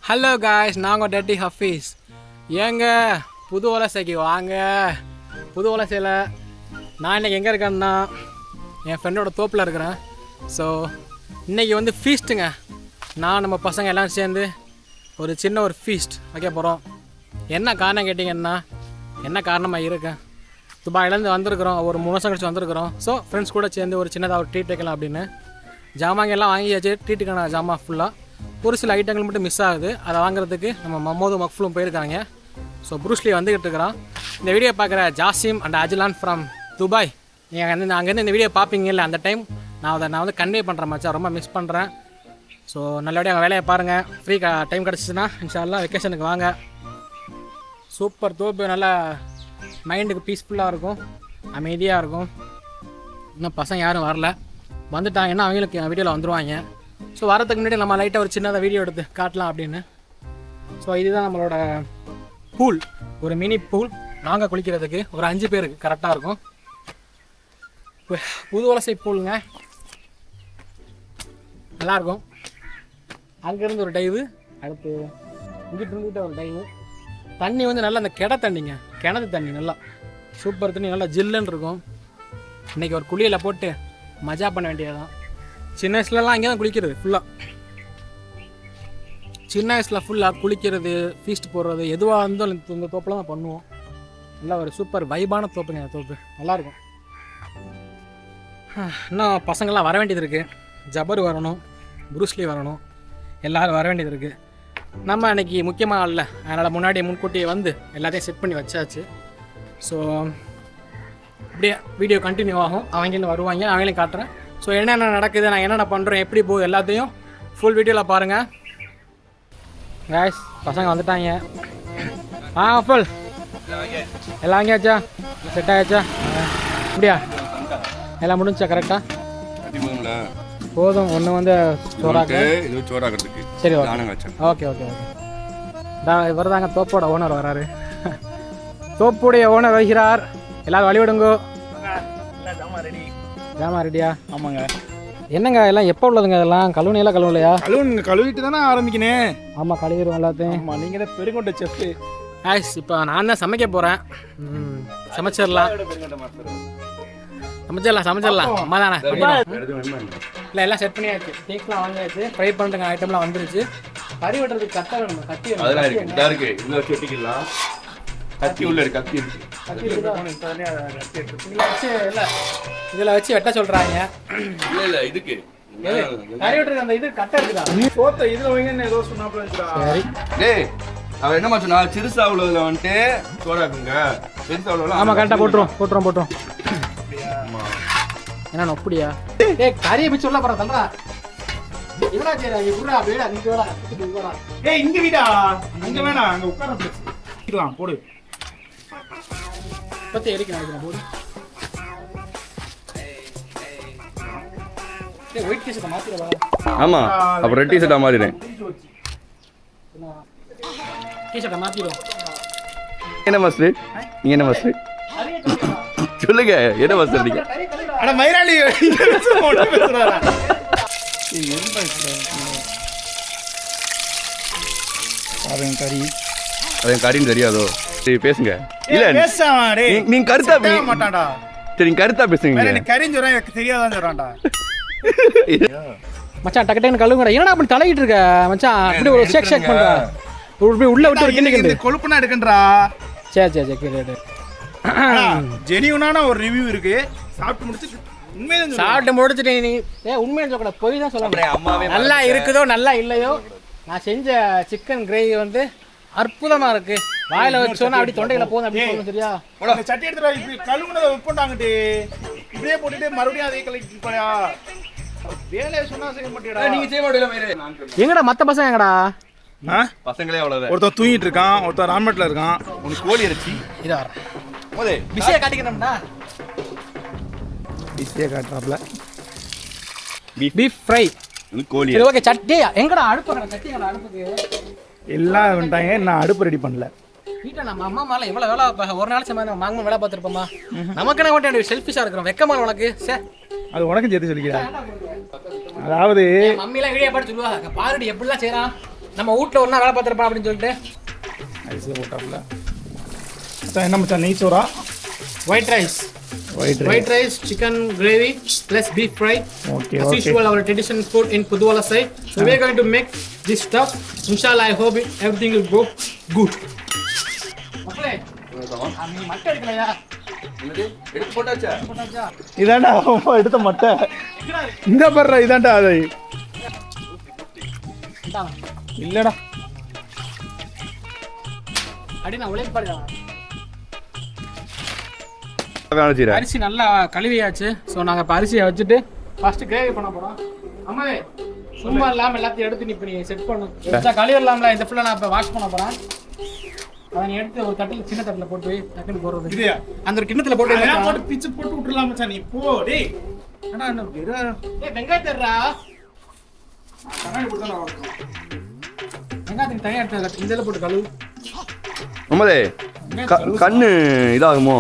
Hello guys, நாங்கள் டட்டி ஹஃபீஸ். ஏங்க புது வலசைக்கு வாங்க. புது வலசையில் நான் இன்றைக்கி எங்கே இருக்கேன்னா என் ஃப்ரெண்டோட தோப்பில் இருக்கிறேன். ஸோ இன்றைக்கி வந்து ஃபீஸ்ட்டுங்க. நம்ம பசங்க எல்லாம் சேர்ந்து ஒரு சின்ன ஒரு ஃபீஸ்ட் வைக்க போகிறோம். என்ன காரணம் கேட்டிங்கன்னா, என்ன காரணமாக இருக்கேன், துபாயிலேருந்து வந்திருக்கிறோம், ஒரு 3 வருஷம் கழிச்சு வந்திருக்கிறோம். ஸோ ஃப்ரெண்ட்ஸ் கூட சேர்ந்து ஒரு சின்னதாக ஒரு ட்ரீட் வைக்கலாம் அப்படின்னு ஜாமாங்க எல்லாம் வாங்கியாச்சு. ட்ரீட்டுக்கான ஜாமான் ஃபுல்லாக ஒரு சில ஐட்டங்கள் மட்டும் மிஸ் ஆகுது. அதை வாங்குறதுக்கு நம்ம மம்மோதும் மக்ஃபுலும் போயிருக்காங்க. ஸோ ப்ரூஸ்லி வந்துக்கிட்டு இருக்கிறோம். இந்த வீடியோ பார்க்குற ஜாசிம் அண்ட் அஜிலான் ஃப்ரம் துபாய், நீங்கள் அங்கேருந்து இந்த வீடியோ பார்ப்பீங்கல்ல, அந்த டைம் நான் வந்து கன்வே பண்ணுறேன் மச்சான். ரொம்ப மிஸ் பண்ணுறேன். ஸோ நல்லபடியாக வேலையை பாருங்கள். ஃப்ரீ டைம் கிடச்சிச்சின்னா இன்ஷால்லா வெக்கேஷனுக்கு வாங்க. சூப்பர் தோப்பு, நல்லா மைண்டுக்கு பீஸ்ஃபுல்லாக இருக்கும், அமைதியாக இருக்கும். இன்னும் பசங்க யாரும் வரல, வந்துட்டாங்கன்னா அவங்களுக்கு வீடியோவில் வந்துடுவாங்க. ஸோ வரதுக்கு முன்னாடி நம்ம லைட்டாக ஒரு சின்னதாக வீடியோ எடுத்து காட்டலாம் அப்படின்னு. ஸோ இதுதான் நம்மளோட பூல், ஒரு மினி பூல். நாங்கள் குளிக்கிறதுக்கு ஒரு 5 பேருக்கு கரெக்டாக இருக்கும். புது வலசை பூலுங்க, நல்லாயிருக்கும். அங்கேருந்து ஒரு டைவு, அடுத்து இங்கிட்ட இருந்துகிட்ட ஒரு டைவு. தண்ணி வந்து நல்லா அந்த தண்ணிங்க, கிணத்து தண்ணி நல்லா சூப்பர் தண்ணி, நல்லா ஜில்லுன்னு இருக்கும். இன்றைக்கி ஒரு குளியலை போட்டு மஜா பண்ண வேண்டியதுதான். சின்ன வயசுலலாம் அங்கே தான் குளிக்கிறது ஃபுல்லாக. சின்ன வயசில் ஃபுல்லாக குளிக்கிறது, ஃபீஸ்ட் போடுறது, எதுவாக இருந்தாலும் இந்த தோப்பில் தான் பண்ணுவோம். நல்லா ஒரு சூப்பர் வைபான தோப்புங்க அந்த தோப்பு, நல்லாயிருக்கும். இன்னும் பசங்கள்லாம் வர வேண்டியது இருக்குது. ஜபர் வரணும், ப்ரூஸ்லி வரணும், எல்லோரும் வர வேண்டியது இருக்குது. நம்ம அன்றைக்கி முக்கியமாக இல்லை, அதனால் முன்கூட்டியே வந்து எல்லாத்தையும் செட் பண்ணி வச்சாச்சு. ஸோ அப்படியே வீடியோ கண்டினியூ ஆகும். அவங்களும் வருவாங்க, அவங்களையும் காட்டுறேன். ஸோ என்னென்ன நடக்குது, நான் என்னென்ன பண்ணுறேன், எப்படி போகுது, எல்லாத்தையும் ஃபுல் வீடியோவில் பாருங்கள். காய்ஸ், பசங்க வந்துட்டாங்க. ஃபுல் எல்லாம் வாங்கியாச்சா, செட் ஆகியாச்சா? அப்படியா, எல்லாம் முடிஞ்சா கரெக்டாக? போதும். ஒன்று வந்து சோறாக்கிறதுக்கு. சரி, ஓகே. இவர் தாங்க தோப்போட ஓனர் வராரு. தோப்புடைய ஓனர் வருகிறார். எல்லாரும் வழிவிடுங்கோ. ஜாமா ரெடியா? ஆமாங்க. என்னங்க எல்லாம் எப்போ உள்ளதுங்க? இதெல்லாம் கழுவுனையெல்லாம் கழுவலையா? கழுவிட்டு தானே ஆரம்பிக்கணும். ஆமாம், கழுவிடுவோம் எல்லாத்தையும். ஆமாம், நீங்கள் தான் பெருங்கொண்ட செஃப்பு. ஆய்ஸ், இப்போ நான் தான் சமைக்க போகிறேன். சமைச்சிடலாம். அம்மா தானே இல்லை, எல்லாம் செட் பண்ணியாச்சு. டேக்ஸ்லாம் வாங்கியாச்சு, ஃப்ரை பண்ணுறங்க ஐட்டம்லாம் வந்துருச்சு. கறி வெட்டுறதுக்கு கட்டை வேணும், கத்தி இதில் வச்சு வெட்ட சொல்கிறாங்க. கறி வெட்டுறது அந்த இது கட்டை இருக்குதா? இதில் வைங்கன்னு ஏதோ சொன்னாப்புல. அவன் என்ன சொன்னா, சிறுசா உள்ளதுல வந்துட்டு சோறாக்குங்க, பெருசா உள்ள. ஆமாம், கரெக்டாக போட்டுரும். என்ன அப்படியா? கறியை பிச்சு உள்ள போற தல்றா. இவனா சரி, இவரா வீடா, நீங்க வேடா, இங்க வீடா, அங்க வேணாம், அங்க உட்கார போடு. பத்தி எரிக்க நினைக்கிறேன், போடு. ஒயிட் டிஷர்ட்டை மாத்திரவா? ஆமா, அப்புறம் ரெட் டிஷர்ட்டா மாறிடுறேன். டிஷர்ட்டை மாத்திரும். என்ன மாஸ்டர், நீங்க என்ன மாஸ்டர் சொல்லுங்க, என்ன மாஸ்டர் நீங்க? அட மயிராளி பேசுறாரா? கறி அது கறின்னு தெரியாதோ? சரி பேசுங்க. இல்ல நீங்க கருத்தா மாட்டான்டா. சரி, நீங்க கருத்தா பேசுங்க. கறின்னு சொல்றேன், எனக்கு தெரியாதான் சொல்றான்டா. மச்சான் டக்கு டக்குன்னு கழுவுங்கடா. என்னடா அப்படி தலையிட்டு இருக்க மச்சான்? அப்படி ஒரு ஷேக் பண்றா, உள்ள விட்டு ஒரு கிண்டி கொழுப்புனா எடுக்கன்றா. சரி கேடு. ஜெனியூனான ஒரு ரிவ்யூ இருக்கு. சாப்பிட்டு முடிச்சிட்டு உண்மையை சாப்பிட்டு முடிச்சுட்டு நீ உண்மையை சொல்லக்கூடாது, போய் தான் சொல்ல. நல்லா இருக்குதோ நல்லா இல்லையோ, நான் செஞ்ச சிக்கன் கிரேவி வந்து அற்புதமா இருக்கு. வாயில வச்சோன்னா அப்படி தொண்டையில போதும் அப்படி சொல்லணும். சரியா? சட்டி எடுத்துடா. இப்படி கழுவுனதை வைப்போண்டாங்கட்டு இப்படியே போட்டுட்டு மறுபடியும் அதே கலெக்ட் போயா. வேலையை சொன்னா செய்ய மாட்டேடா. நீங்க செய்ய மாட்டீங்களா? எங்கடா மத்த பசங்க? எங்கடா பசங்களே அவ்வளவுதான். ஒருத்தன் தூங்கிட்டு இருக்கான், ஒருத்தன் ரான்மெட்ல இருக்கான். உனக்கு கோழி இறைச்சி இதா போதே பிஸியா காட்டிக்கணும்டா. பிஸியா காட்டுறாப்ல. பீஃப் ஃப்ரை கோழி. சரி, ஓகே. சட்டி எங்கடா? அடுப்பு சட்டி எங்கடா? அடுப்புக்கு எல்லாம் வந்துட்டாங்க, நான் அடுப்பு ரெடி பண்ணல. வீட்டில் நம்ம அம்மா மேலே எவ்வளோ வேலை, ஒரு நாள் சமையல் மாங்கம்மா வேலை பார்த்துருப்போமா? நமக்கு என்ன செல்ஃபிஷாக இருக்கிறோம், வெக்கமா உனக்கு? சே, அது உனக்கும் சேர்த்து சொல்லிக்கிறேன். அதாவது மம்மிலாம் வீடியோ பார்த்து சொல்லுவாங்க, பாருடி எப்படிலாம் செய்கிறான், நம்ம வீட்டில் ஒன்றா வேலை பார்த்துருப்பான் அப்படின்னு சொல்லிட்டு ஐஸே போட்டாப்புல. மச்சான் என்ன மச்சான் நெய் சோறா? White rice, chicken gravy plus beef fry. Okay, As okay. usual, our traditional food in Pudwala side. So we are going to make this stuff. Inshallah, I hope everything will go good. Okay. நீ மட்டை எடுக்கலையா? எடுத்து போட்டாச்சா? போட்டாச்சா? இதாண்டா அம்மா எடுத்த மட்டை. இந்த பர்ற இதாண்டா அது. இந்தாங்க. இல்லடா. அடி நான் உழைப்பு பாடுறேன். காணிச்சிரா. அரிசி நல்லா கழுவியாச்சு. ஸோ நாங்கள் இப்போ அரிசியை வச்சுட்டு ஃபர்ஸ்ட் கிரேவி பண்ண போகிறோம். அம்மாவே சும்மா இல்லாமல் எல்லாத்தையும் எடுத்து இப்போ நீ செட் பண்ணு. எக்ஸ்ட்ரா கழுவி இல்லாமல இந்த ஃபுல்லாக நான் இப்போ வாஷ் பண்ண போகிறேன். அதை நீ எடுத்து ஒரு தட்டில் சின்ன தட்டில் போட்டு போய் டக்குன்னு போடுறது. இதுயா அந்த ஒரு கிண்ணத்தில் போட்டு அதெல்லாம் போட்டு பிச்சு போட்டு விட்டுறலாம் மச்சான் நீ போ டேய். அண்ணா என்ன வேற வெங்காயம் தர்றா. கண்ணாடி போட்டு தான் வரணும். வெங்காயத்துக்கு தனியாக எடுத்து இந்த இதில் போட்டு கழுவு. அம்மாதே கண்ணு இதாகுமோ?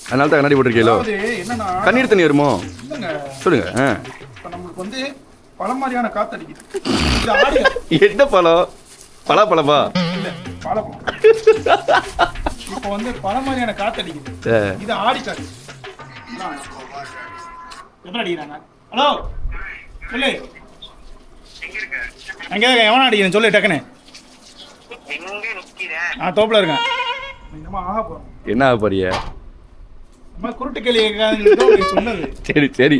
அதனால தான் கண்ணாடி போட்டிருக்கீங்களோ? அதாவது என்னன்னா கண்ணீர் தண்ணி வருமோ? இல்லங்க சொல்லுங்க. இப்போ நம்மளுக்கு வந்து பழம் மாதிரியான காத்து அடிக்குது. இது ஆடி என்ன பழம்? பலாப்பழமா? இல்ல பழம். இப்போ வந்து பழம் மாதிரியான காத்து அடிக்குது. இது ஆடி காத்து. எப்படி அடிக்கிறாங்க? ஹலோ சொல்லு. அங்கே எவனா அடிக்கிறேன் சொல்லு டக்குன்னு. நான் தோப்புல இருக்கேன். என்னமா ஆக போறோம்? என்ன ஆக போறிய? அம்மா குருட்டு கேள்வி கேட்காதுன்னு சொன்னது. சரி சரி.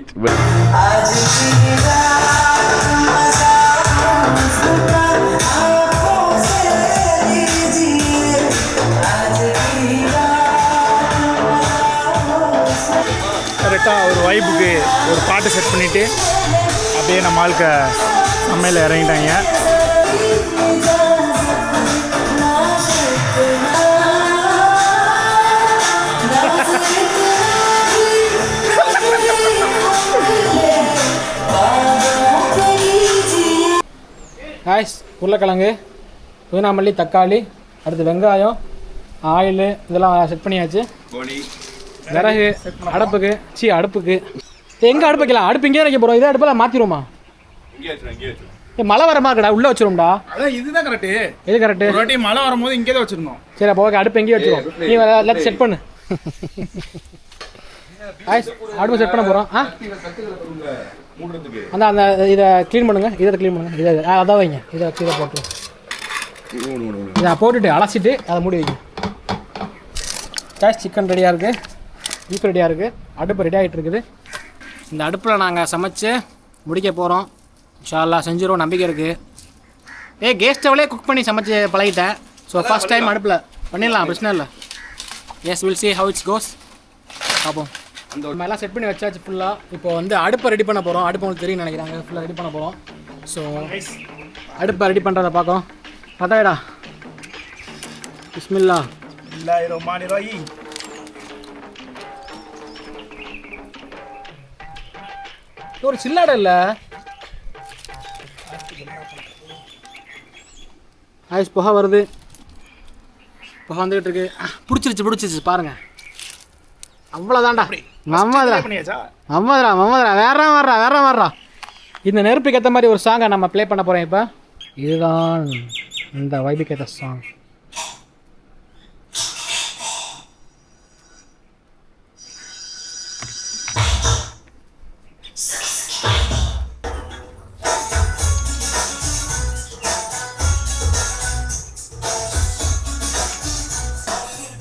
கரெக்டாக ஒரு வைப்புக்கு ஒரு பாட்டு செட் பண்ணிவிட்டு அப்படியே நம்ம ஆளுக்க சமையல் இறங்கிட்டாங்க. காய்ஸ் உருளைக்கிழங்கு, புதினாமல்லி, தக்காளி, அடுத்து வெங்காயம், ஆயில் இதெல்லாம் செட் பண்ணியாச்சு. விறகு அடுப்புக்கு அடுப்புக்கு எங்கே அடுப்பு வைக்கலாம்? அடுப்பு இங்கே வைக்க போகிறோம். இதே அடுப்பெல்லாம் மாற்றிடுவோமா? மழை வர மாதிரி இருக்கடா, உள்ளே வச்சிருவோம்டா. அதான் இதுதான் கரெக்டு. இது கரெக்டு. ஒரு வாட்டி மழை வரும்போது இங்கே தான் வச்சுருந்தோம். சரி அப்போ ஓகே, அடுப்பு எங்கேயே வச்சிருவோம். நீ எல்லாத்தையும் செட் பண்ணு. காய்ஸ் அடுப்பு செட் பண்ண போகிறோம். அந்த அந்த இதை க்ளீன் பண்ணுங்க. இதை க்ளீன் பண்ணுங்க. இதை அதான் வைங்க. இதை கீழே போட்டு இதை போட்டுட்டு அலசிட்டு அதை மூடி வைங்க. காய்ஸ் சிக்கன் ரெடியாக இருக்குது, பீஃப் ரெடியாக இருக்குது, அடுப்பு ரெடி ஆகிட்டு இருக்குது. இந்த அடுப்பில் நாங்கள் சமைச்சு முடிக்க போகிறோம். இன்ஷா அல்லாஹ் செஞ்சிடும் நம்பிக்கை இருக்குது. கேஸ் ஸ்டவ்லேயே குக் பண்ணி சமைச்சு பழகிட்டேன். ஸோ ஃபர்ஸ்ட் டைம் அடுப்பில் பண்ணிடலாம், பிரச்சனை இல்லை. Yes will see how it's goes. பார்ப்போம். நம்ம எல்லாம் செட் பண்ணி வச்சாச்சு ஃபுல்லாக. இப்போ வந்து அடுப்பை ரெடி பண்ண போகிறோம். அடுப்பு உங்களுக்கு தெரியும் நினைக்கிறாங்க. ஃபுல்லாக ரெடி பண்ண போகிறோம். ஸோ அடுப்பை ரெடி பண்ணுறத பார்க்கும். பார்த்தாடா பிஸ்மில்லா. ஒரு சில்லாடை இல்லை. ஐஸ் புகை வருது. புகை வந்துகிட்டு இருக்கு. பிடிச்சிருச்சு பாருங்கள். அவ்வளோதான்டா. மம்மதுரா வேற வர்றா. இந்த நெருப்புக்கு ஏற்ற மாதிரி ஒரு சாங்கை நம்ம ப்ளே பண்ண போகிறோம். இப்போ இதுதான் இந்த வைபுக்கு ஏற்ற சாங்.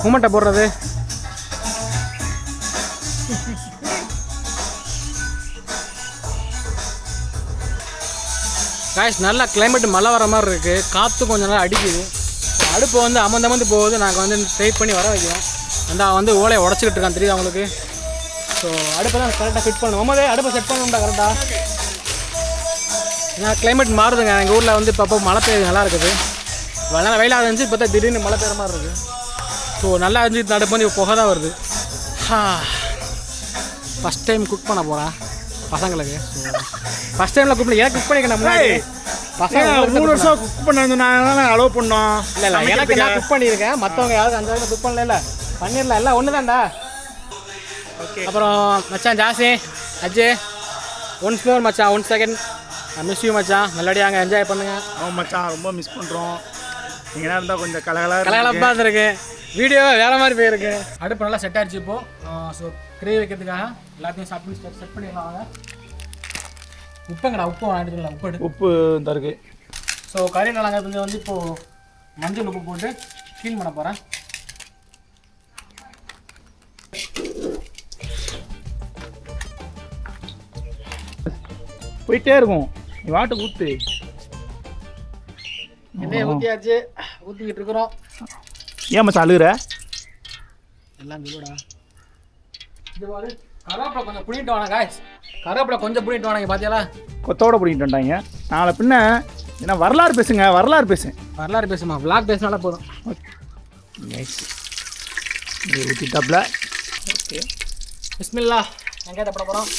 மூமெண்ட்டை போடுறது. காய்ஸ் நல்லா கிளைமேட் மழை வர மாதிரி இருக்குது. காற்று கொஞ்சம் நல்லா அடிக்குது. அடுப்பு வந்து அமர்ந்து போகுது. நாங்கள் வந்து ட்ரை பண்ணி வர வைக்கிறோம். அந்த வந்து ஓலையை உடச்சிக்கிட்டு இருக்கான், தெரியுது அவங்களுக்கு. ஸோ அடுப்பை தான் கரெக்டாக ஃபிட் பண்ணுவோம். போதே அடுப்பை செட் பண்ணணும்டா கரெக்டாக. ஏன்னா கிளைமேட் மாறுதுங்க. எங்கள் ஊரில் வந்து இப்போ மழை பெய்யுது, நல்லா இருக்குது. நல்லா வெயிலாக இருந்துச்சு, இப்போ தான் திடீர்னு மழை பெய்கிற மாதிரி இருக்குது. ஸோ நல்லா இருந்துச்சு. அடுப்பு வந்து புகை தான் வருது. ஃபஸ்ட் டைம் குக் பண்ண போகிறேன் பசங்களுக்கு. ஃபர்ஸ்ட் டைமில் குக் பண்ணி எனக்கு குக் பண்ணிக்க முன்னாடி பசங்க 3 வருஷம் குக் பண்ணது நான் அலோவ் பண்ணோம். இல்லை எனக்கு நான் குக் பண்ணியிருக்கேன். மற்றவங்க யாரும் 5 வருஷம் குக் பண்ணல. பண்ணிடலாம், எல்லாம் ஒன்று தான்டா. ஓகே. அப்புறம் மச்சான் ஜாசி அஜய் ஒன்ஸ் மோர் மச்சான் 1 செகண்ட் மிஸ் யூ மச்சான், நல்லபடியாக அங்கே என்ஜாய் பண்ணுங்க. அவன் மச்சான் ரொம்ப மிஸ் பண்ணுறோம். நீங்கள் என்ன இருந்தால் கொஞ்சம் கலகலாக கலகலப்பாக இருந்திருக்கு, வீடியோ வேறு மாதிரி போயிருக்கு. அடுப்பு நல்லா செட் ஆகிடுச்சு இப்போது. ஸோ கிரேவி வைக்கிறதுக்காக எல்லாத்தையும் செட் பண்ணிடலாம். வாங்க. உப்புங்கடா, உப்பு வாங்கிட்டு உப்பு எடு. உப்பு தான் இருக்குது. ஸோ கறியில் நாங்கள் வந்து இப்போது மஞ்சள் உப்பு போட்டு க்ளீன் பண்ண போகிறேன். போயிட்டே இருக்கும். நீ வாட்டுக்கு ஊற்று. எண்ணெயை ஊற்றியாச்சு, ஊற்றிக்கிட்டு இருக்கிறோம். ஏன் மச்சான் அழுகுற? எல்லாம் விடுடா. இது மாதிரி கருவேப்பிலை கொஞ்சம் புடிட்டு வாங்க காய்ஸ். கருவேப்பிலை கொஞ்சம் புடிட்டு வாங்க. பார்த்தியாலா, கொத்தோட பிடிக்கிட்டு வந்துட்டாங்க. நாளை பின்ன ஏன்னா வரலாறு பேசுங்க, வரலாறு பேசுங்க. வரலாறு பேசுமா, விளாக் பேசினால போதும். நைஸ். ஊற்றிட்டாப்ல. ஓகே, பிஸ்மில்லா. வெங்காயத்தை போட போகிறோம்.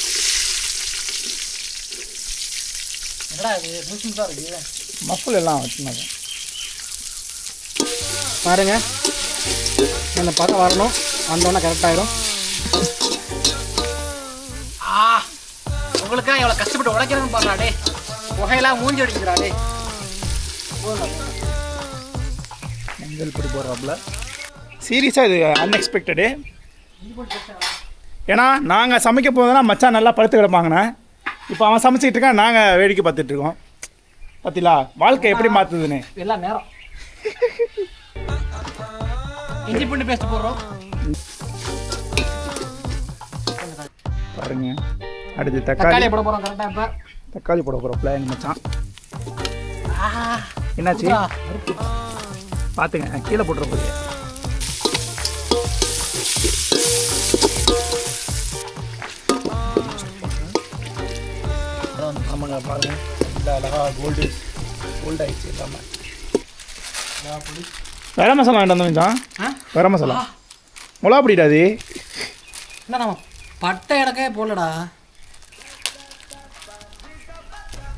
என்னடா இது முழுசுதான் இருக்குது, மஃபுல் எல்லாம் வச்சுனாங்க பாருங்க. அந்த பக்கம் வரணும், வந்தோடனே கரெக்டாகிடும். உங்களுக்காக எவ்வளோ கஷ்டப்பட்டு உடைக்கிறதுன்னு பாருடா. புகையெல்லாம் மூஞ்சி அடிக்கிறாடே. மஞ்சள் பொடி போடுறாப்புல. சீரியஸாக இது அன்எக்ஸ்பெக்டடு. ஏன்னா நாங்கள் சமைக்க போதுனா மச்சான் நல்லா படுத்து கிடப்பாங்கண்ணே. இப்போ அவன் சமைச்சிக்கிட்டு இருக்கான், நாங்கள் வேடிக்கை பார்த்துட்ருக்கோம். பார்த்தீங்களா வாழ்க்கை எப்படி மாற்றுதுன்னு. எல்லாம் நேரம். இஞ்சி பூண்டு பேஸ்ட் போடுறோம் பாருங்க. அடுத்து தக்காளி போட போகிறோம். கரெக்டாக இப்போ தக்காளி போட போகிறோம்ல எங்கள் மச்சான். என்னாச்சு பார்த்துங்க, கீழே போட்டுற போது. ஆமாங்க பாருங்க, இல்லை அழகாக கோல்ட் ஆயிடுச்சு எல்லாமே. கரம் மசாலா வேண்டாம் தான் கரம் மசாலா மிளகா பிடிடாது. என்ன நம்ம பட்டை இடக்கே போடலடா,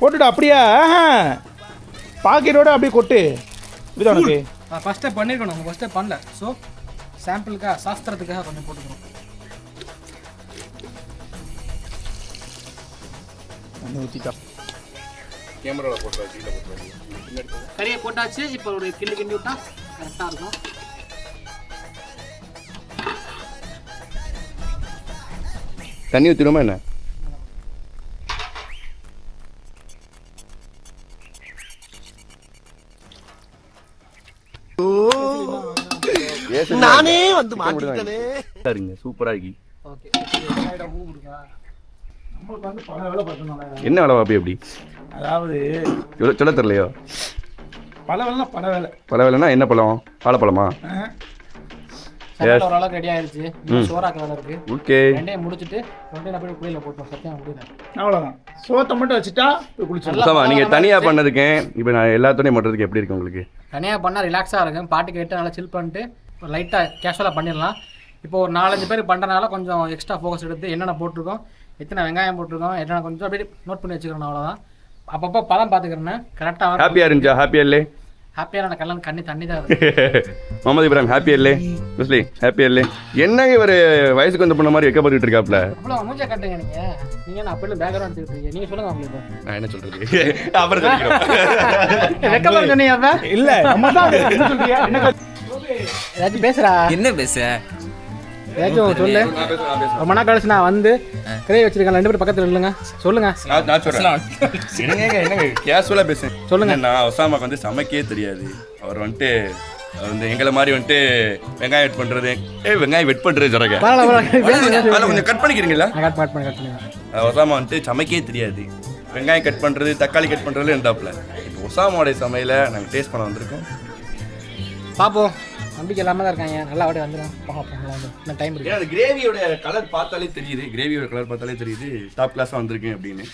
போட்டுடா அப்படியா? பாக்கெட்டோட அப்படியே கொட்டு. இதுதான் உனக்கு ஃபஸ்ட்டே பண்ணியிருக்கணும், நம்ம ஃபஸ்ட்டே பண்ணல. ஸோ சாம்பிளுக்காக, சாஸ்திரத்துக்காக கொஞ்சம் போட்டுக்கிறோம். ஊற்றிட்டா கேமராவில் போட்டு கறியை போட்டாச்சு. இப்போ ஒரு கிள்ளி கிண்டி விட்டா கரெக்டாக இருக்கும். தண்ணி ஊற்றிடுமா என்ன? நானே வந்து மாட்டிட்டேனே. சூப்பரா இருக்கு. ஓகே, என்ன வேலை பாப்பி அப்படி? அதாவது சொல்ல தெரியலையோ. பல வேலைனா பல வேலை. பல வேலைனா என்ன பழம்? வாழைப்பழமா? ஓரளவுக்கு ரெடி ஆயிடுச்சு. சோறாக்க வேலை இருக்கு. ஓகே, ரெண்டையும் முடிச்சுட்டு ரெண்டையும் போய் குளியல போட்டோம். சத்தியம் முடியல, அவ்வளோதான். சோத்தை மட்டும் வச்சுட்டா குளிச்சிடலாம். நீங்க தனியா பண்ணதுக்கு இப்போ நான் எல்லாத்தையும் பண்ணுறதுக்கு எப்படி இருக்கு உங்களுக்கு? தனியாக பண்ணால் ரிலாக்ஸாக இருக்கும். பாட்டு கேட்டு நல்லா சில் பண்ணிட்டு லைட்டாக கேஷுவலாக பண்ணிடலாம். இப்போ ஒரு 4-5 பேர் பண்ணுறதுனால கொஞ்சம் எக்ஸ்ட்ரா ஃபோக்கஸ் எடுத்து என்னென்ன போட்டிருக்கோம், எத்தனை வெங்காயம் போட்டிருக்கோம், என்னென்ன கொஞ்சம் அப்படியே நோட் பண்ணி வச்சுக்கிறேன். அவ்வளோதான். அப்பப்போ பழம் பார்த்துக்கிறேன். கரெக்டாக ஹாப்பியாக இருந்துச்சா? ஹாப்பியா இல்லை? ஹாப்பியாக நான் கல்யாணம் தண்ணி தான் இருக்கு. முகமது இப்ராஹிம் ஹாப்பியா இல்லை? முஸ்லி ஹாப்பியா இல்லை? என்னங்க இவர் வயசுக்கு வந்து பண்ண மாதிரி வைக்கப்பட்டு இருக்காப்ல. அவ்வளோ மூஞ்சா கட்டுங்க நீங்கள் என்ன அப்படி பேக்ரவுண்ட் எடுத்துக்கிட்டு நீங்கள் சொல்லுங்க. அவங்களுக்கு நான் என்ன சொல்றது? அப்புறம் வெக்கமாக சொன்னீங்க. அப்போ இல்லை நம்ம தான் ஏதாச்சும் பேசுகிறா? என்ன பேச? ஏதாச்சும் சொல்லு. ரொம்ப நாள் கழிச்சு நான் வந்து கிரேவி வச்சிருக்கேன். 2 பேரும் பக்கத்தில் இல்லைங்க. சொல்லுங்க. நான் சொல்றேன். என்னங்க கேஷுவலா பேசுறேன். சொல்லுங்க. நான் ஒசாமாக்கு வந்து சமைக்கவே தெரியாது. அவர் வந்துட்டு எங்களை மாதிரி வந்துட்டு வெங்காயம் வெட் பண்றது, வெங்காயம் வெட் பண்றது சொல்றேன். கொஞ்சம் கட் பண்ணிக்கிறீங்களா? ஒசாமா வந்துட்டு சமைக்கவே தெரியாது. வெங்காயம் கட் பண்றது, தக்காளி கட் பண்றதுல இருந்தாப்ல. இப்போ ஒசாமாவோட சமையலை நாங்கள் டேஸ்ட் பண்ண வந்திருக்கோம். பார்ப்போம். நம்பிக்கை இல்லாமல் தான் இருக்காங்க. நல்லா அப்படியே வந்துடும். இன்னும் டைம் இருக்கு. அந்த கிரேவியோட கலர் பார்த்தாலே தெரியுது. கிரேவியோட கலர் பார்த்தாலே தெரியுது டாப் கிளாஸாக வந்திருக்கு அப்படின்னு.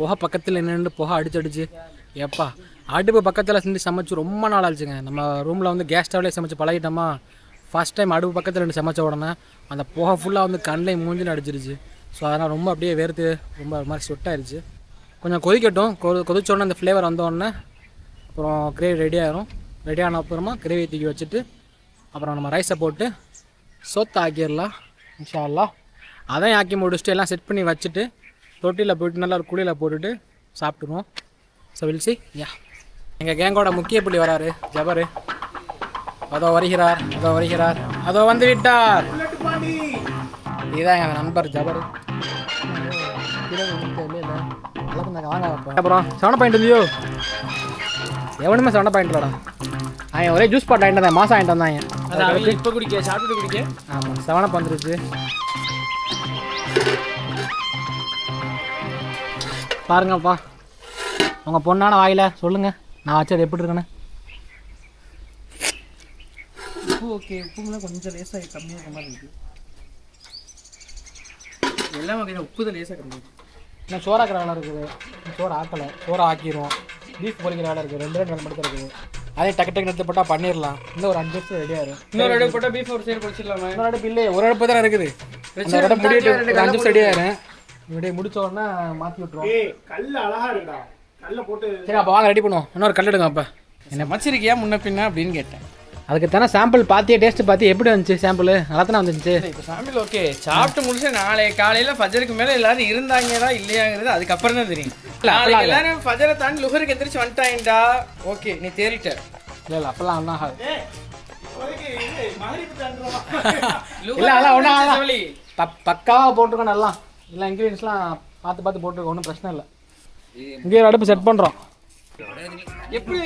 புகை பக்கத்தில் நின்று புகை அடிச்சு எப்பா அடுப்பு பக்கத்தில் செஞ்சு சமைச்சு ரொம்ப நாள் ஆச்சுங்க. நம்ம ரூமில் வந்து கேஸ் ஸ்டவ்லேயே சமைச்சு பழகிட்டோமா. ஃபஸ்ட் டைம் அடுப்பு பக்கத்தில் நின்று சமைச்ச உடனே அந்த புகை ஃபுல்லாக வந்து கண்ணில் மூஞ்சின்னு அடிச்சிருச்சு. ஸோ அதனால் ரொம்ப அப்படியே வேர்த்து ரொம்ப ஒரு மாதிரி சொட்டாயிருச்சு. கொஞ்சம் கொதிக்கட்டும். கொதிச்ச உடனே அந்த ஃப்ளேவர் வந்தோடனே அப்புறம் கிரேவி ரெடி ஆகிரும். ரெடி ஆன அப்புறமா கிரேவி தூக்கி வச்சுட்டு அப்புறம் நம்ம ரைஸை போட்டு சொத்து ஆக்கிடலாம் இன்ஷா அல்லாஹ். அதையும் ஆக்கி முடிச்சுட்டு எல்லாம் செட் பண்ணி வச்சுட்டு தொட்டியில் போயிட்டு நல்லா குழியில் போட்டுட்டு சாப்பிட்டுருவோம். So will see. யா, எங்கள் கேங்கோட முக்கிய புள்ளி வராரு, ஜபரு. அதோ வருகிறார், அதோ வருகிறார், அதோ வந்து விட்டார். இதுதான் எங்கள் நண்பர் ஜபரு. அப்புறம் 7 பாயிண்ட் இல்லையோ? எவனுமே 7 பாயிண்ட் இல்லடா. அவன் ஒரே ஜூஸ் பாட் வாங்கிட்டு வந்தான், மாதம் வாங்கிட்டு வந்தாங்க. இப்போ குடிக்க சாப்பிட்டு குடிக்க. ஆமாம், 7 வந்துருச்சு. பாருங்கப்பா, உங்கள் பொண்ணான வாயில சொல்லுங்கள் நான் வச்சது எப்படி இருக்குன்னு. உப்பு ஓகே, உப்புலாம் கொஞ்சம் லேசாக கம்மியாக இருக்க மாதிரி இருக்குது. எல்லாம் வகையான உப்பு தான் லேசாக கம்மியாக இருக்குது. இன்னும் சோறாக்கிற வேலை இருக்குது, சோறு ஆக்கலை, சோறு ஆக்கிடுவோம். பீஃப் பொரிக்கிற வேலை இருக்குது, 2 வேலை மட்டும் இருக்குது. அதே டக்கு டக்கு எடுத்து போட்டால் பண்ணிடலாம். இன்னும் ஒரு 5 நிமிஷம் ரெடி ஆயிரும். இன்னொரு அடுப்பு போட்டால் பீஃப் ஒரு சைடு பொரிச்சிடலாமா? இன்னொரு அடுப்பு இல்லை, ஒரு அடுப்பு தான் இருக்குது. அந்த அடுப்பு முடிட்டு 5 நிமிஷம் ரெடி ஆயிரும். இப்படியே முடிச்ச உடனே மாற்றி விட்டுருவோம். கல் அழகா இருக்குடா, கல்லை போட்டு. சரி, அப்போ வாங்க ரெடி பண்ணுவோம். இன்னொரு கல் எடுங்க. அப்போ என்ன மச்சிருக்கியா முன்ன பின்னா அப்படின்னு கேட்டேன். அதுக்கு தானே சாம்பிள் பார்த்தியே, டேஸ்ட்டு பார்த்து எப்படி வந்துச்சு? சாம்பிள் நல்லா தானே வந்துச்சு. இப்போ சாம்பிள் ஓகே, சாப்பிட்டு முடிச்சு நாளை காலையில் ஃபஜருக்கு மேலே எல்லாரும் இருந்தாங்களா இல்லையாங்கிறது அதுக்கப்புறம் தான் தெரியும். நாளைக்கு எல்லாரும் ஃபஜரை தாண்டி லுகருக்கு எந்திரிச்சு வந்துட்டாங்கடா. ஓகே, நீ தேறிட்ட. இல்லை அப்பெல்லாம் ஒன்றும் ஆகாது. இல்லை அதெல்லாம் ஒன்றும் ஆகாது. பக்காவாக போட்டிருக்கோம் நல்லா. இல்லை இன்க்ரீடியன்ஸ்லாம் பார்த்து பார்த்து போட்டிருக்கோம், ஒன்றும் பிரச்சனை இல்லை. இங்கே ஒரு அடுப்பு செட் பண்ணுறோம். எப்படி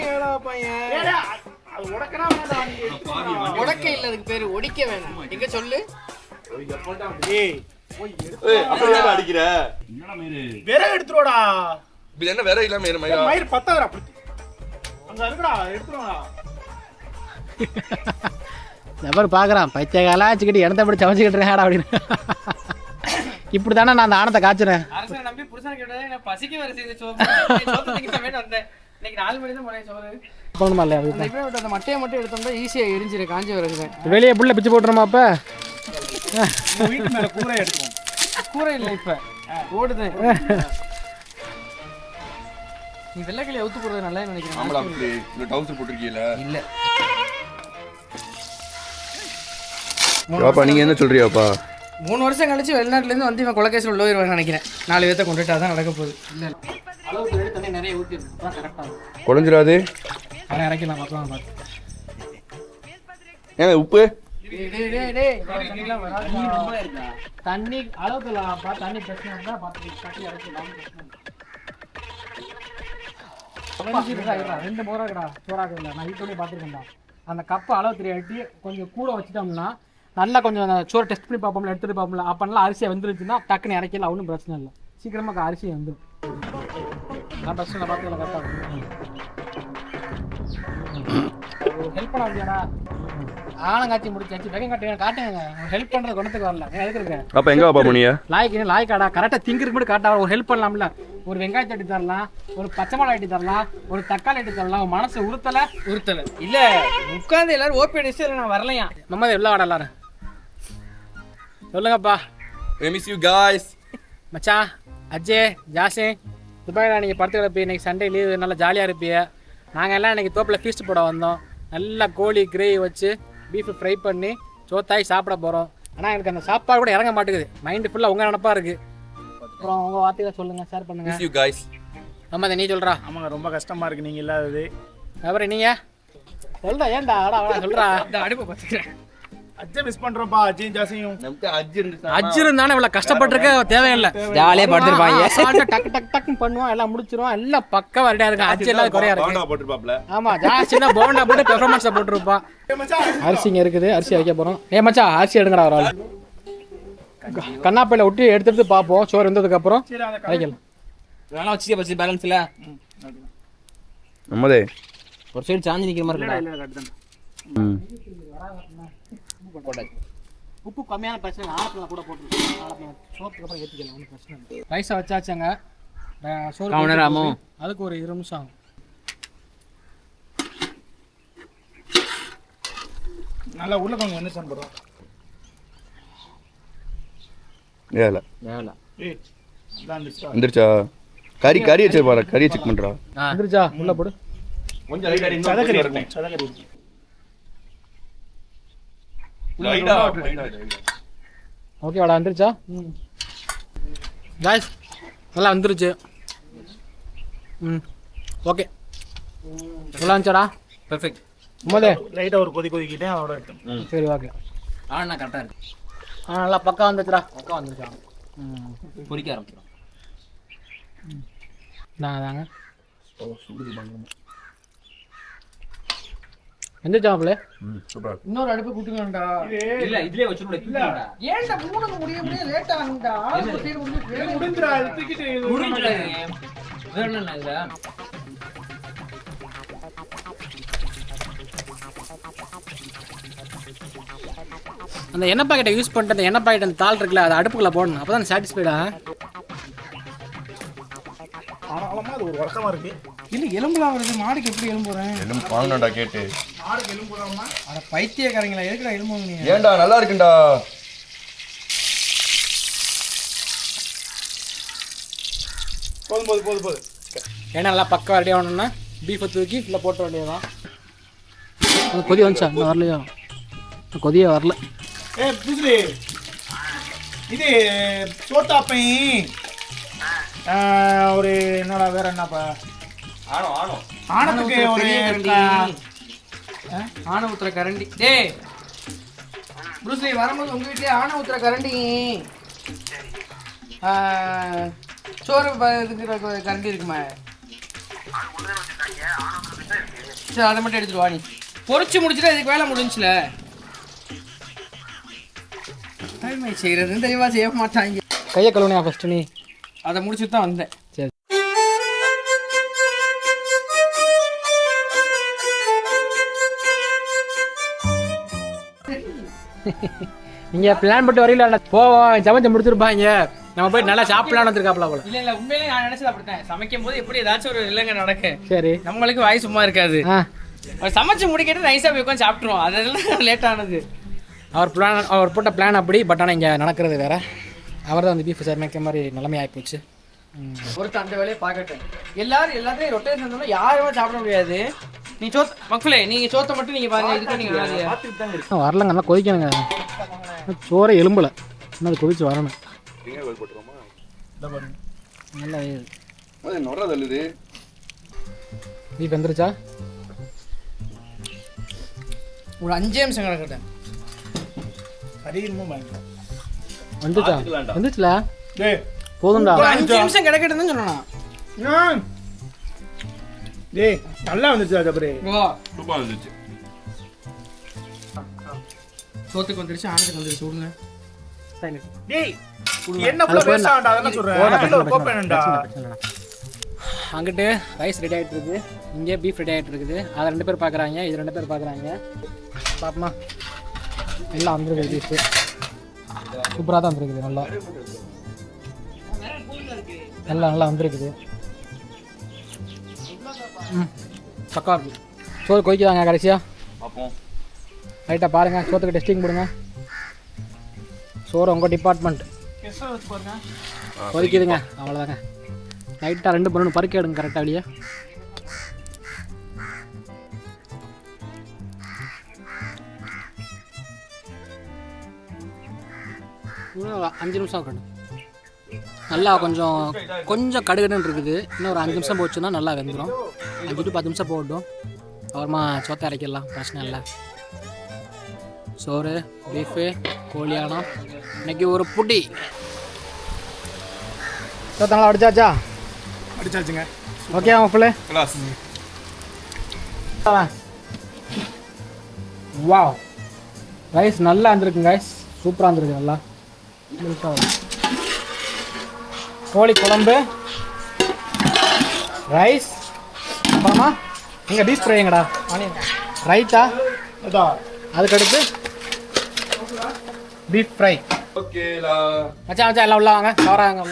பையன் உடக்க இல்லை, அதுக்கு பேர் ஒடிக்க வேணாம். எங்க சொல்லு. அடிக்கிற விறகு எடுத்துருவாடா. இது என்ன வேற இல்லாம மயிர் பத்தாதடா, அங்க இருக்குடா, எடுத்துருவாடா. எவர் பார்க்குறான், பச்சைக்காலாம் வச்சுக்கிட்டு இடத்த அப்படி சமைச்சிக்கிட்டு இருக்கேன் அப்படின்னு. இப்படி தானே நான் அந்த ஆணத்தை காய்ச்சுறேன். அரசனை நம்பி புருஷன் கேட்டதே பசிக்க வர செய்த சோறு வந்தேன். இன்னைக்கு 4 மணி தான் போனேன் சோறு போகணுமா இல்லையா? அந்த மட்டையை மட்டும் எடுத்தோம்னா ஈஸியாக எரிஞ்சிரு, காஞ்சி வருது. வெளியே புள்ள பிச்சு போட்டுருமா? அப்போ வீட்டு மேல கூரை எடுத்துருவோம். கூரை இல்லை, இப்போ ஓடுது. நீ வெள்ளைக்கிளி அவுத்து போடுறது நல்லா நினைக்கிறேன். ஆமாடா, இந்த டவுசர் போட்டுருக்கீல? இல்லை, பாப்பா நீங்க என்ன சொல்றியாப்பா? 3 வருஷம் கழிச்சு வெளிநாட்டுலேருந்து வந்து இவன் கொலகேசில் உள்ள வருவான்னு நினைக்கிறேன். 4 பேர்த்த கொண்டுட்டா தான் நடக்க போகுது. இல்லை அளவுக்கு எடுத்து தண்ணி நிறைய ஊற்றி கரெக்டாக குழஞ்சிடாது. ஆனால் இறக்கலாம் பார்க்கலாம் பார்த்து. ஏன் உப்பு தண்ணி அளவுக்கு தண்ணி பிரச்சனை இருந்தால் பார்த்து கட்டி இறக்கலாம். 2 முறைடா சோறாக்குதுல, நான் வீட்டோடய பார்த்துருக்கேன்டா. அந்த கப்பை அளவு தெரியாட்டி கொஞ்சம் கூட வச்சுட்டோம்னா நல்லா கொஞ்சம் அந்த சோறை டெஸ்ட் பண்ணி பார்ப்போம்ல, எடுத்துகிட்டு பார்ப்போம்ல. அப்போ நல்லா அரிசியை வந்துருச்சுன்னா டக்குன்னு இறக்கலாம், ஒன்றும் பிரச்சனை இல்லை. சீக்கிரமாக அரிசி வந்துடும். நான் பிரச்சனை பார்த்துக்கலாம். கரெக்டாக ஹெல்ப் பண்ண முடியாடா. ஆனங்காட்சி முடிச்சாச்சு, வெங்காயம் காட்டுங்க, காட்டுங்க. ஹெல்ப் பண்ணுறது குணத்துக்கு வரல, எதுக்கு அப்போ எங்கே வாப்பா போனியா? லாய்க்காடா கரெக்டாக திங்கிறதுக்கு மட்டும் காட்டா. ஒரு ஹெல்ப் பண்ணலாம்ல, ஒரு வெங்காயத்தை எடுத்து தரலாம், ஒரு பச்சை மிளகாய் எடுத்து தரலாம், ஒரு தக்காளி எடுத்து தரலாம். மனசு உறுத்தலை இல்லை உட்காந்து எல்லாரும் ஓபி அடிச்சு நான் வரலையா. நம்ம எவ்வளோ வாடா எல்லாரும் சொல்லுங்கப்பா. Miss you guys. மச்சான், அஜய், ஜாசி, துபாயில் நீங்கள் படுத்து கிடப்பி. இன்றைக்கி சண்டே லீவு, நல்லா ஜாலியாக இருப்பிய. நாங்கள் எல்லாம் இன்றைக்கி தோப்பில் ஃபீஸ்ட் போட வந்தோம். நல்லா கோழி கிரேவி வச்சு பீஃபு ஃப்ரை பண்ணி சோத்தாய் சாப்பிட போகிறோம். ஆனால் எனக்கு அந்த சாப்பாடு கூட இறங்க மாட்டேங்குது. மைண்டு ஃபுல்லாக உங்கள் நினப்பாக இருக்குது. அப்புறம் உங்கள் வார்த்தைகளை சொல்லுங்கள், ஷேர் பண்ணுங்கள். Miss you guys. ஆமாம், அதை நீ சொல்கிறா. ஆமாங்க, ரொம்ப கஷ்டமாக இருக்குது நீங்கள் இல்லாதது. அப்புறம் நீங்கள் சொல்கிறா, ஏன்டா அடா சொல்கிறா. இந்த அடுப்பை பார்த்துக்கிறேன். அஜய் மிஸ் பண்ணுறோம்ப்பா, அஜயும் ஜாசியும். அஜ் இருந்தானே இவ்வளோ கஷ்டப்பட்டிருக்க தேவையில்லை. ஜாலியாக படுத்துருப்பாங்க. டக்கு டக்கு டக்குன்னு பண்ணுவோம், எல்லாம் முடிச்சிருவோம், எல்லாம் பக்கா ரெடியாக இருக்கு. அஜ் எல்லாம் குறையா இருக்கு. போட்டுருப்பாப்ல. ஆமாம், ஜாஸ்தினா போண்டா போட்டு பெர்ஃபார்மன்ஸை போட்டுருப்பான். அரிசி இங்கே இருக்குது, அரிசி வைக்க போகிறோம். மச்சா அரிசி எடுங்கடா ஒரு ஆள். கண்ணாப்பையில் ஒட்டி எடுத்துட்டு பார்ப்போம். சோறு வந்ததுக்கப்புறம் வைக்கலாம். நல்லா வச்சுக்க பச்சு பேலன்ஸ் இல்லை. நம்மதே ஒரு சைடு சாஞ்சி நிற்கிற மாதிரி இருக்கா? உப்பு கம்மியான பிரச்சனை, ஆழத்தில் கூட போட்டுருக்கோம். சோப்புக்கு அப்புறம் ஏற்றிக்கலாம், ஒன்றும் பிரச்சனை இல்லை. ரைஸை வச்சாச்சுங்க. சோறு அதுக்கு ஒரு 20 நிமிஷம் ஆகும். நல்லா உருளைக்கிழங்கு என்ன சாப்பிட்றோம்? ஏல ஏய் வந்துருச்சா? கறி வச்சு பாரு, கறியை செக் பண்ணுறா. வந்துருச்சா? உள்ள போடு. கொஞ்சம் சதக்கறி சதக்கறி ஓகேவாடா, வந்துருச்சா? காய்ஸ் நல்லா வந்துருச்சு. ஓகே நல்லா இருந்துச்சாடா? பெர்ஃபெக்ட். முதல்ல லைட்டாக ஒரு கொதிக்கிட்டேன் அதோட எடுத்தேன். சரி ஓகே. ஆனால் கரெக்டாக இருக்கு. நல்லா பக்கா வந்துச்சுடா. பொரிக்க ஆரம்பிச்சிடும். தாங்க எந்த சாப்பிடல சூப்பர். இன்னொரு அடுப்பு கூட்டுங்கடா. இல்ல இதுலயே வச்சுடுடா. இல்ல ஏன்டா மூணுக்கு முடிய லேட் ஆகும்டா. முடிஞ்சிரா அது தூக்கிட்டு வேறென்ன இதுல அந்த எண்ணெய் பாக்கெட்டை யூஸ் பண்ணிட்டு அந்த எண்ணெய் பாக்கெட் அந்த தாள் இருக்குல்ல அதை அடுப்புக்குள்ள போடணும். அப்போ தான் சாட்டிஸ்ஃபைடா. ஆனாலுமா அது ஒரு வருஷமா இருக்கு. இல்ல எலும்புலாம் வருது. மாடுக்கு எப்படி எலும்பு போறேன்? எலும்பு வாங்கணும்டா கேட்டு. மாடுக்கு எலும்பு போடாமா? அட பைத்தியக்காரங்களா, எதுக்குடா எலும்பு வாங்குனீங்க? ஏன்டா நல்லா இருக்குண்டா. போதும். ஏன்னா நல்லா பக்கா ரெடி ஆகணும்னா பீஃபை தூக்கி இல்லை போட்ட வேண்டியதான். கொதி வந்துச்சா? இன்னும் வரலையா? கொதியே வரல. புதுசுலி இது சோத்தாப்பை ஒரு என்னடா வேற என்னப்பா ஆனத்துக்கு ஒரு ஆணை ஊத்துற கரண்டி. டேய் புருஸ்லி வரும்போது உங்க வீட்லயே ஆணை ஊத்துற கரண்டி, சோறு இருக்கிற கரண்டி இருக்குமா? சரி அதை மட்டும் எடுத்துட்டு வா. நீ பொரிச்சு முடிச்சுட்டு இதுக்கு வேலை முடிஞ்சுல. செய்யறதுன்னு தெளிவா செய்ய மாட்டாங்க. கையை கழுவுனியா ஃபர்ஸ்ட்? நீ அதை முடிச்சுட்டு தான் வந்தேன். சரி. நீங்கள் பிளான் பண்ணிட்டு வரீங்களா? போவோம் சமைச்சு முடிச்சிருப்பாங்க. நம்ம போய் நல்லா சாப்பிடலான்னு வந்திருக்காப்ல போல. இல்ல உண்மையிலே நான் நினைச்சது அப்படித்தான். சமைக்கும் போது எப்படி ஏதாச்சும் ஒரு இல்லைங்க நடக்கும். சரி நம்மளுக்கு வாய் சும்மா இருக்காது. சமைச்சு முடிக்கிட்டு நைஸா போய் உட்காந்து சாப்பிட்டுருவோம். அதெல்லாம் லேட் ஆனது. அவர் போட்ட பிளான் அப்படி. பட் ஆனால் இங்கே நடக்கிறது வேற. அவர் தான் அந்த பீஃப் சமைக்கிற மாதிரி நிலைமை ஆகிப்போச்சு. ஒருத்தர் அந்த வேலையை பார்க்கட்டும். எல்லாத்தையும் ரொட்டேஷன் சொன்னா யாருமே சாப்பிட முடியாது. நீ மக்களே நீங்க சோத்தை மட்டும் நீங்க பாருங்க. இதுக்கு நீங்க வரலங்க, நல்லா கொதிக்கணுங்க. சோறை எலும்புல இன்னும் அது கொதிச்சு வரணும். நல்லா பீஃப் வந்துருச்சா? ஒரு 5 நிமிஷம் கிடக்கட்டேன். வந்துச்சா? வந்துச்சுல போதும்டா. ஒரு 5 நிமிஷம் கிடக்கட்டுன்னு சொன்னா. டேய் நல்லா வந்துச்சு. அதுக்கப்புறம் சூப்பர் வந்துச்சு. சோத்துக்கு வந்துருச்சு, ஆனத்துக்கு வந்துருச்சு. விடுங்க. டேய் என்ன புள்ள வேஸ்ட் ஆண்டா அதெல்லாம் சொல்றேன். கோப்பேன்டா. அங்கிட்டு ரைஸ் ரெடி ஆகிட்டு இருக்குது, இங்கே பீஃப் ரெடி ஆகிட்டு இருக்குது. அதை 2 பேர் பார்க்குறாங்க, இது 2 பேர் பார்க்குறாங்க. பாப்பமா எல்லாம் வந்துருக்குது. பீஃபு சூப்பராக தான் வந்துருக்குது. நல்லா வந்துருக்குது. பக்கா இருக்குது. சோறு கொதிக்குதாங்க கடைசியாக. ரைட்டாக பாருங்கள், சோத்துக்கு டெஸ்டிங் போடுங்க. சோறு உங்கள் டிபார்ட்மெண்ட் கொதிக்குதுங்க. அவ்வளோதாங்க. லைட்டாக 2 பண்ணணும். பருக்க எடுங்க கரெக்டாக வெளியே. இன்னும் 5 நிமிஷம் இருக்கணும். நல்லா கொஞ்சம் கடுகடுன்னு இருக்குது. இன்னும் ஒரு 5 நிமிஷம் போச்சுன்னா நல்லா வெந்துடும். 5 to 10 நிமிஷம் போகட்டும். அப்புறமா சோத்தை அரைக்கலாம், பிரச்சனை இல்லை. சோறு, பீஃபு, கோழியானம், இன்னைக்கு ஒரு புட்டி. சோத்தங்களா அடிச்சாச்சா? அடிச்சாச்சுங்க. ஓகே அவன் ஃபுல்லு. வாவ், ரைஸ் நல்லா இருந்திருக்குங்க கைஸ். சூப்பராக இருந்திருக்கு. நல்லா கோழி குழம்பு, ரைஸ், அப்புறமா எங்கள் பீஃப் ஃப்ரைங்கடா, ரைத்தா, அதுக்கடுத்து பீஃப் ஃப்ரை. ஓகேலா மச்சான் எல்லாம் உள்ள வாங்க. வராங்க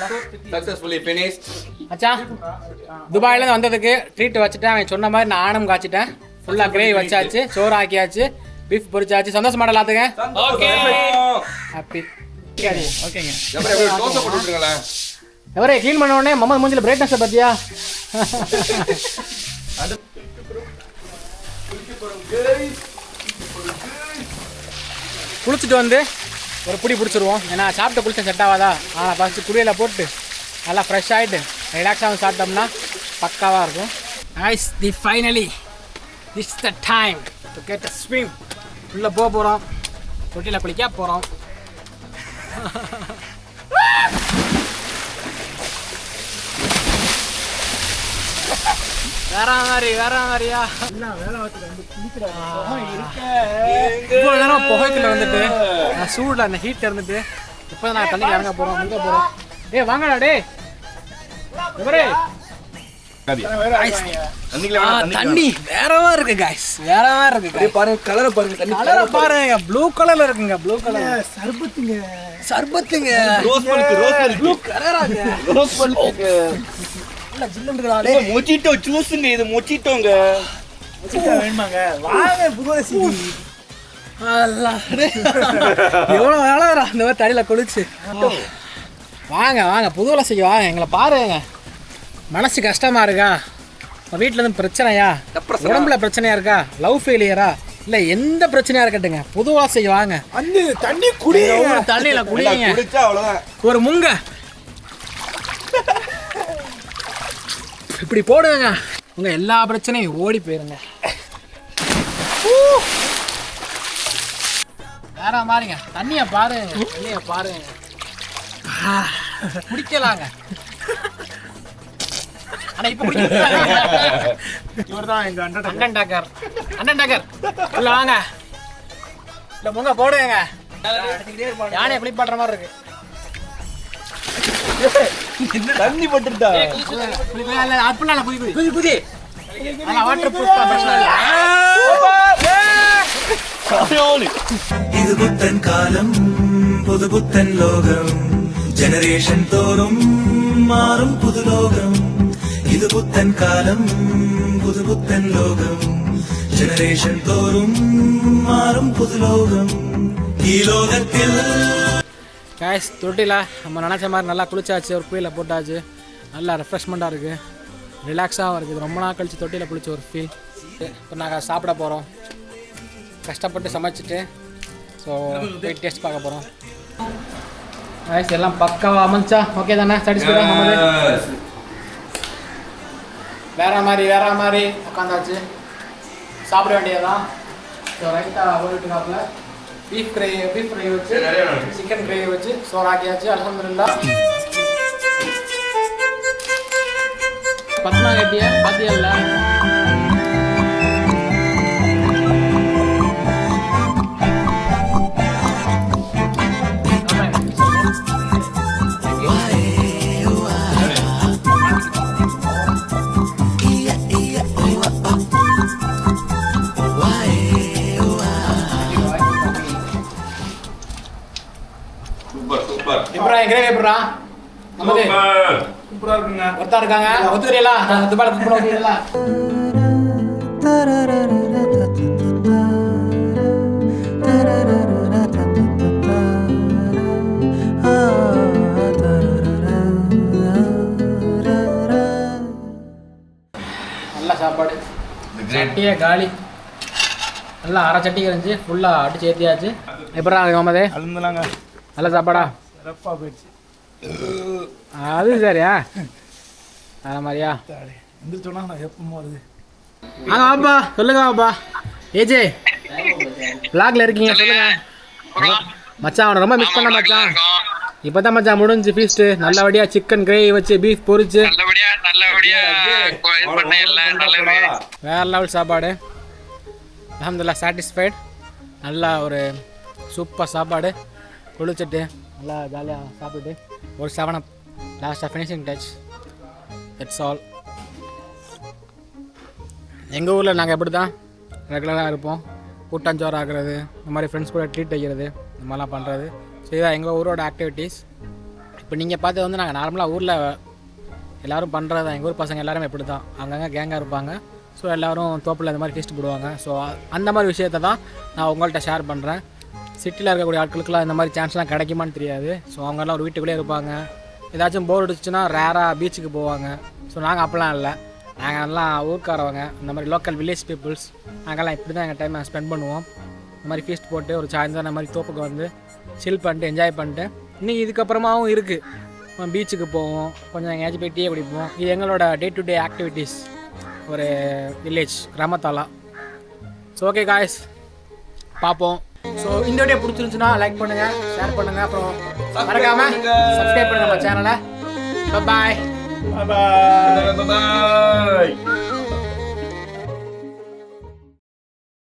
சக்ஸஸ்ஃபுல்லி ஃபினிஷ்ட். மச்சான் துபாயிலேருந்து வந்ததுக்கு ட்ரீட் வச்சுட்டேன். அவன் சொன்ன மாதிரி நான் ஆனம் காய்ச்சிட்டேன். ஃபுல்லாக கிரேவி வச்சாச்சு, சோறு ஆக்கியாச்சு, பீஃப் பொரிச்சாச்சு. சந்தோஷமாடா எல்லாத்துக்கு? Okay happy. ஓகேங்க. தோசை போட்டு விட்டுருங்களேன். எவரே க்ளீன் பண்ண உடனே மம்மது மூஞ்சில் பிரைட்னஸை பார்த்தியா? குளிச்சுட்டு வந்து ஒரு பிடி பிடிச்சிருவோம். ஏன்னா சாப்பிட்ட குளிச்சா செட் ஆகாதா? ஆனால் ஃபஸ்ட்டு குடியில் போட்டு நல்லா ஃப்ரெஷ் ஆகிட்டு ரிலாக்ஸாக சாப்பிட்டோம்னா பக்காவாக இருக்கும். Ice finally this the time to get a swim. உள்ளே போக போகிறோம், தொட்டியில் குளிக்க போகிறோம். வேற மாதிரியா இவ்வளோ நேரம் புகைக்குள்ள வந்துட்டு நான் சூடில் அந்த ஹீட்டில் இருந்துட்டு இப்போ நான் தண்ணிக்கு இறங்க போகிறோம், அங்கே போகிறோம். வாங்கடா டே தண்ணி வேறவா இருக்கு guys, வேறவா இருக்கு. பாருங்க கலரை பாருங்க, தண்ணி கலரை பாருங்க, ப்ளூ கலர்ல இருக்குங்க. ப்ளூ கலர் சர்பத்துங்க ரோஸ் மில்க் ப்ளூ கலராங்க. ரோஸ் மில்க் இல்ல ஜில்லுன்றதாலே மொஜிட்டோ ஜூஸ்ங்க, இது மொஜிட்டோங்க. வேணுமாங்க வாங்க புதுவலசி. எவ்வளோ வேலை அந்த மாதிரி தண்ணியில் குளிச்சு. வாங்க புதுவலசிக்கு வாங்க, எங்களை பாருங்க. மனசு கஷ்டமா இருக்கா, வீட்டில் இருந்து பிரச்சனையா, உடம்புல பிரச்சனையா இருக்கா, லவ் ஃபெயிலியரா, இல்லை எந்த பிரச்சனையா இருக்கட்டுங்க, புதுவலசிக்கு வாங்க. அந்த தண்ணி குடிங்க, தண்ணியில் குடிங்க, குடிச்சா அவ்வளோதான். ஒரு முங்க இப்படி போடுங்க, உங்க எல்லா பிரச்சனையும் ஓடி போயிருங்க. வேற மாதிரிங்க தண்ணியை பாருங்க, குடிக்கலாங்க. ஆனா இப்ப இவர்தான் எங்க அண்ணன் டாக்கர். உள்ள வாங்க, இல்ல முங்க போடுங்க. யானையை குளிப்பாட்டுற மாதிரி இருக்கு. தண்ணி பட்டுட்டா புதி வாட்டர் ப்ரூஃப். இது புத்தன் காலம், புது புத்தன் லோகம், ஜெனரேஷன் தோறும் மாறும் புது லோகம். இது புத்தன் காலம், புது புத்தன் லோகம், ஜெனரேஷன் தோறும் மாறும் புது லோகம். ஈலோகத்தில் காய்ஸ் தொட்டியில் நம்ம நினச்ச மாதிரி நல்லா குளிச்சாச்சு, ஒரு குயிலில் போட்டாச்சு. நல்லா ரெஃப்ரெஷ்மெண்ட்டாக இருக்குது, ரிலாக்ஸாகவும் இருக்குது. ரொம்ப நாள் கழிச்சு தொட்டியில் குளிச்ச ஒரு ஃபீல். இப்போ நாங்கள் சாப்பிட போகிறோம், கஷ்டப்பட்டு சமைச்சிட்டு. ஸோ போய் டேஸ்ட் பார்க்க போகிறோம். காய்ஸ் எல்லாம் பக்காவாக அமைச்சா ஓகே தானே, சாட்டிஸ்ஃபைடாக நமக்கு. வேற மாதிரி உட்காந்தாச்சு, சாப்பிட வேண்டியதுதான். ஸோ ரைட்டாக ஓடிட்டுக்காப்புல பீஃப் ஃப்ரை வச்சு, சிக்கன் கிரேவி வச்சு சோறாக்கியாச்சு. அல்ஹம்துலில்லாஹ். பத்மா கட்டிய பாத்தியல்ல, கிரேவி எப்படா நமக்கு சூப்பரா இருக்குங்க. ஒருத்தா இருக்காங்க, ஒத்துக்கிறீங்களா? துபாயில புக் பண்ணுவீங்களா? நல்ல சாப்பாடு, சட்டியே காலி, நல்லா அரை சட்டி இருந்துச்சு, ஃபுல்லாக அடிச்சு ஏற்றியாச்சு. எப்படா முகமது அழுந்துலாங்க, நல்ல சாப்பாடா? சிறப்பாக போயிடுச்சு. அது சரியா, வேற மாதிரியா எந்திரிச்சோன்னா நான் எப்பவும் வருது. வாப்பா, சொல்லுங்க வாப்பா. ஏஜே விளாக்ல இருக்கீங்க, சொல்லுங்க மச்சான். அவனை ரொம்ப மிஸ் பண்ண மச்சான். இப்பதான் மச்சான் முடிஞ்சு ஃபீஸ்ட். நல்லபடியா சிக்கன் கிரேவி வச்சு பீஃப் பொரிச்சு வேற லெவல் சாப்பாடு. அல்ஹம்துலில்லாஹ் சாட்டிஸ்ஃபைட். நல்லா ஒரு சூப்பர் சாப்பாடு. குளிச்சுட்டு நல்லா ஜாலியாக சாப்பிட்டுட்டு ஒரு 7 up லாஸ்ட்டாக ஃபினிஷிங் டச். That's all. எங்கள் ஊரில் நாங்கள் எப்படி தான் ரெகுலராக இருப்போம். கூட்டாஞ்சோறு ஆக்குறது, இந்த மாதிரி ஃப்ரெண்ட்ஸ் கூட ட்ரீட் வைக்கிறது, இந்த மாதிரிலாம் பண்ணுறது. ஸோ இதான் எங்கள் ஊரோட ஆக்டிவிட்டீஸ். இப்போ நீங்கள் பார்த்தது வந்து நாங்கள் நார்மலாக ஊரில் எல்லோரும் பண்ணுறது தான். எங்கள் ஊர் பசங்க எல்லாருமே எப்படி தான் அங்கங்கே கேங்காக இருப்பாங்க. ஸோ எல்லோரும் தோப்பில் இந்த மாதிரி ஃபீஸ்ட் போடுவாங்க. ஸோ அந்த மாதிரி விஷயத்தை தான் நான் உங்கள்கிட்ட ஷேர் பண்ணுறேன். சிட்டியில் இருக்கக்கூடிய ஆட்களுக்குலாம் இந்த மாதிரி சான்ஸ்லாம் கிடைக்குமான்னு தெரியாது. ஸோ அவங்கெல்லாம் ஒரு வீட்டுக்குள்ளே இருப்பாங்க. ஏதாச்சும் போர் அடிச்சுன்னா ரேராக பீச்சுக்கு போவாங்க. ஸோ நாங்கள் அப்போலாம் இல்லை, நாங்கள் எல்லாம் ஊர்க்காரவங்க, இந்த மாதிரி லோக்கல் வில்லேஜ் பீப்புள்ஸ். நாங்கள்லாம் இப்படி தான் எங்கள் டைமை ஸ்பெண்ட் பண்ணுவோம். இந்த மாதிரி ஃபீஸ்ட் போட்டு ஒரு சாயந்தரம் இந்த மாதிரி தோப்புக்கு வந்து சில் பண்ணிட்டு என்ஜாய் பண்ணிட்டு. இன்னும் இதுக்கப்புறமாவும் இருக்குது பீச்சுக்கு போவோம், கொஞ்சம் எங்கேயாச்சும் போய் டீ குடிப்போம். இது எங்களோட டே டு டே ஆக்டிவிட்டீஸ் ஒரு வில்லேஜ் கிராமத்தாலா. ஸோ ஓகே காய்ஸ், பார்ப்போம். ஸோ இந்த வீடியோ பிடிச்சிருந்துச்சுன்னா லைக் பண்ணுங்கள், ஷேர் பண்ணுங்கள், அப்புறம் மறக்காமல் சப்ஸ்கிரைப் பண்ணுங்கள் நம்ம சேனலை. பாய். பாய்.